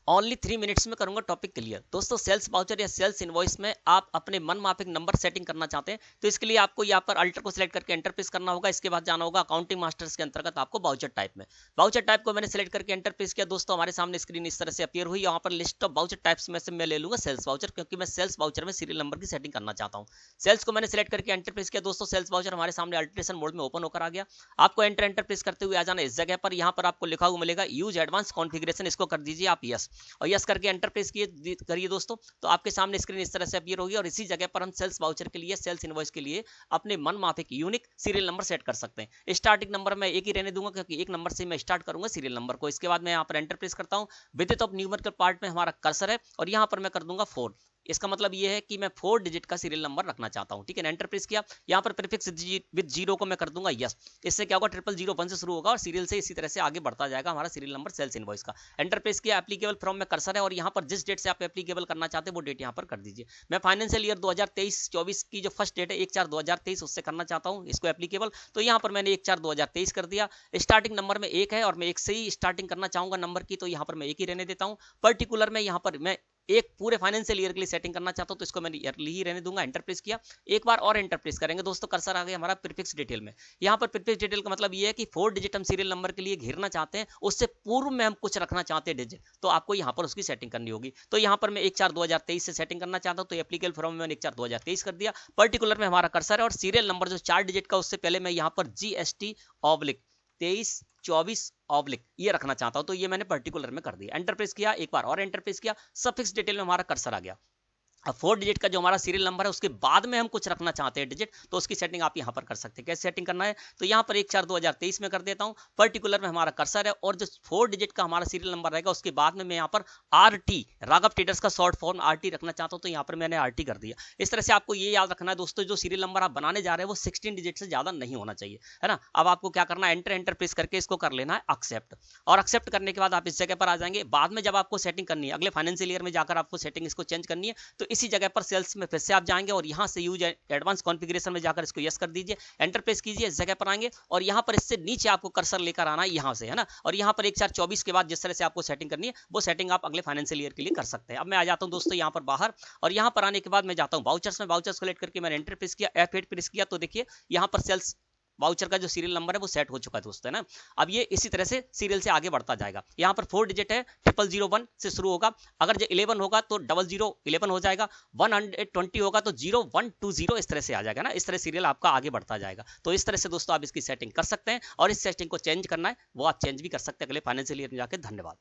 Only 3 minutes में करूंगा topic clear. दोस्तों सेल्स वाउचर या सेल्स इनवॉइस में आप अपने मन माफिक नंबर सेटिंग करना चाहते हैं तो इसके लिए आपको यहाँ पर अल्टर को सिलेक्ट करके एंटर प्रेस करना होगा। इसके बाद जाना होगा अकाउंटिंग मास्टर्स के अंतर्गत आपको वाउचर टाइप में। वाउचर टाइप को मैंने सिलेक्ट करके एंटर प्रेस किया। दोस्तों हमारे सामने स्क्रीन इस तरह से अपीयर हुई। यहाँ पर लिस्ट ऑफ वाउचर टाइप्स में से मैं ले लूंगा सेल्स वाउचर, क्योंकि मैं सेल्स वाउचर में सीरियल नंबर की सेटिंग करना चाहता हूँ। सेल्स को मैंने सिलेक्ट करके एंटर प्रेस किया। दोस्तों सेल्स वाउचर हमारे सामने अल्टरेशन मोड में ओपन होकर आ गया। आपको एंटर प्रेस करते हुए आ जाना इस जगह पर। यहाँ पर आपको लिखा हुआ मिलेगा यूज एडवांस कॉन्फ़िगरेशन, इसको कर दीजिए आप यस, और यस करके एंटर प्रेस करिए दोस्तों। तो आपके सामने स्क्रीन इस तरह से अपीयर होगी और इसी जगह पर हम सेल्स वाउचर के लिए, सेल्स इनवॉइस के लिए अपने मन माफिक यूनिक सीरियल नंबर सेट कर सकते हैं। स्टार्टिंग नंबर मैं एक ही रहने दूंगा, क्योंकि एक नंबर से मैं स्टार्ट करूंगा सीरियल नंबर को। इसके बाद मैं यहाँ पर एंटर प्रेस करता हूँ। विदित ऑफ न्यूमेरिकल पार्ट में हमारा कर्सर है और यहाँ पर मैं कर दूंगा 4। इसका मतलब ये है कि मैं 4 डिजिट का सीरियल नंबर रखना चाहता हूं। ठीक है, एंटर प्रेस किया। यहाँ पर प्रीफिक्स विद जीरो को मैं कर दूंगा यस। इससे क्या होगा, 0001 से शुरू होगा और सीरियल से इसी तरह से आगे बढ़ता जाएगा हमारा सीरियल नंबर सेल्स इनवॉइस का। एंटर प्रेस किया। एप्लीकेबल फ्रॉम में कर्सर है और यहाँ पर जिस डेट से आप एप्लीकेबल करना चाहते हैं वो डेट यहाँ पर कर दीजिए। मैं फाइनेंशियल ईयर 2023-24 की जो फर्स्ट डेट है 1/4/2023 उससे करना चाहता हूँ इसको एप्लीकेबल। तो यहाँ पर मैंने 1/4/2023 कर दिया। स्टार्टिंग नंबर में 1 है और मैं 1 से ही स्टार्टिंग करना चाहूंगा नंबर की, तो यहाँ पर मैं 1 ही रहने देता हूँ। पर्टिकुलर में यहाँ पर मैं एक पूरे फाइनेंशियल ईयर के लिए सेटिंग करना चाहता हूं तो इसको मैं ईयरली ही रहने दूंगा। एंटर प्रेस किया। एक बार और एंटर प्रेस करेंगे दोस्तों, कर्सर आ गया हमारा प्रीफिक्स डिटेल में। यहां पर प्रीफिक्स डिटेल का मतलब ये है कि 4 डिजिट हम सीरियल नंबर के लिए घेरना चाहते हैं, उससे पूर्व में हम कुछ रखना चाहते हैं डिजिट, तो आपको यहां पर उसकी सेटिंग करनी होगी। तो यहां पर मैं 1/4/2023 से सेटिंग करना चाहता हूं तो एप्लीकेबल फ्रॉम में मैंने 1/4/2023 कर दिया। पर्टिकुलर में हमारा कर्सर है और सीरियल नंबर जो 4 डिजिट का उससे पहले मैं यहां पर GST/23/24 ये रखना चाहता हूं, तो ये मैंने पर्टिकुलर में कर दिया। एंटर प्रेस किया। एक बार और एंटर प्रेस किया। सफिक्स डिटेल में हमारा कर्सर आ गया। अब 4 डिजिट का जो हमारा सीरियल नंबर है उसके बाद में हम कुछ रखना चाहते हैं डिजिट, तो उसकी सेटिंग आप यहां पर कर सकते हैं। कैसे सेटिंग करना है, तो यहां पर 1/4/2023 में कर देता हूं। पर्टिकुलर में हमारा कर्सर है और जो 4 डिजिट का हमारा सीरियल नंबर रहेगा उसके बाद में मैं यहां पर RT, राघव ट्रेडर्स का शॉर्ट फॉर्म RT रखना चाहता हूं, तो यहां पर मैंने RT कर दिया। इस तरह से आपको ये याद रखना है दोस्तों, जो सीरियल नंबर आप बनाने जा रहे हैं वो 16 डिजिट से ज्यादा नहीं होना चाहिए, है ना। अब आपको क्या करना है, एंटर प्रेस करके इसको कर लेना है एक्सेप्ट, और एक्सेप्ट करने के बाद आप इस जगह पर आ जाएंगे। बाद में जब आपको सेटिंग करनी है, अगले फाइनेंशियल ईयर में जाकर आपको सेटिंग इसको चेंज करनी है, तो इसी जगह पर सेल्स में फिर से आप जाएंगे और यहां से यूज एडवांस कॉन्फ़िगरेशन में जाकर इसको यस कर दीजिए। एंटर प्रेस कीजिए। इस जगह पर आएंगे और यहां पर इससे नीचे आपको कर्सर लेकर आना है यहां से, है ना। और यहां पर 1/4/24 के बाद जिस तरह से आपको सेटिंग करनी है वो सेटिंग आप अगले फाइनेंशियल ईयर के लिए कर सकते हैं। अब मैं आ जाता हूं दोस्तों यहां पर बाहर, और यहां पर आने के बाद मैं जाता हूं वाउचर्स में। वाउचर्स को सेलेक्ट करके मैंने एंटर प्रेस किया, F8 प्रेस किया, तो देखिए यहां पर सेल्स वाउचर का जो सीरियल नंबर है वो सेट हो चुका है दोस्तों, है ना। अब ये इसी तरह से सीरियल से आगे बढ़ता जाएगा। यहाँ पर 4 डिजिट है, 0001 से शुरू होगा। अगर जो 11 होगा तो 0011 हो जाएगा। 120 होगा तो 0120 इस तरह से आ जाएगा ना। इस तरह सीरियल आपका आगे बढ़ता जाएगा। तो इस तरह से दोस्तों आप इसकी सेटिंग कर सकते हैं, और इस सेटिंग को चेंज करना है वो आप चेंज भी कर सकते हैं अगले फाइनेंशियल ईयर में जाकर। धन्यवाद।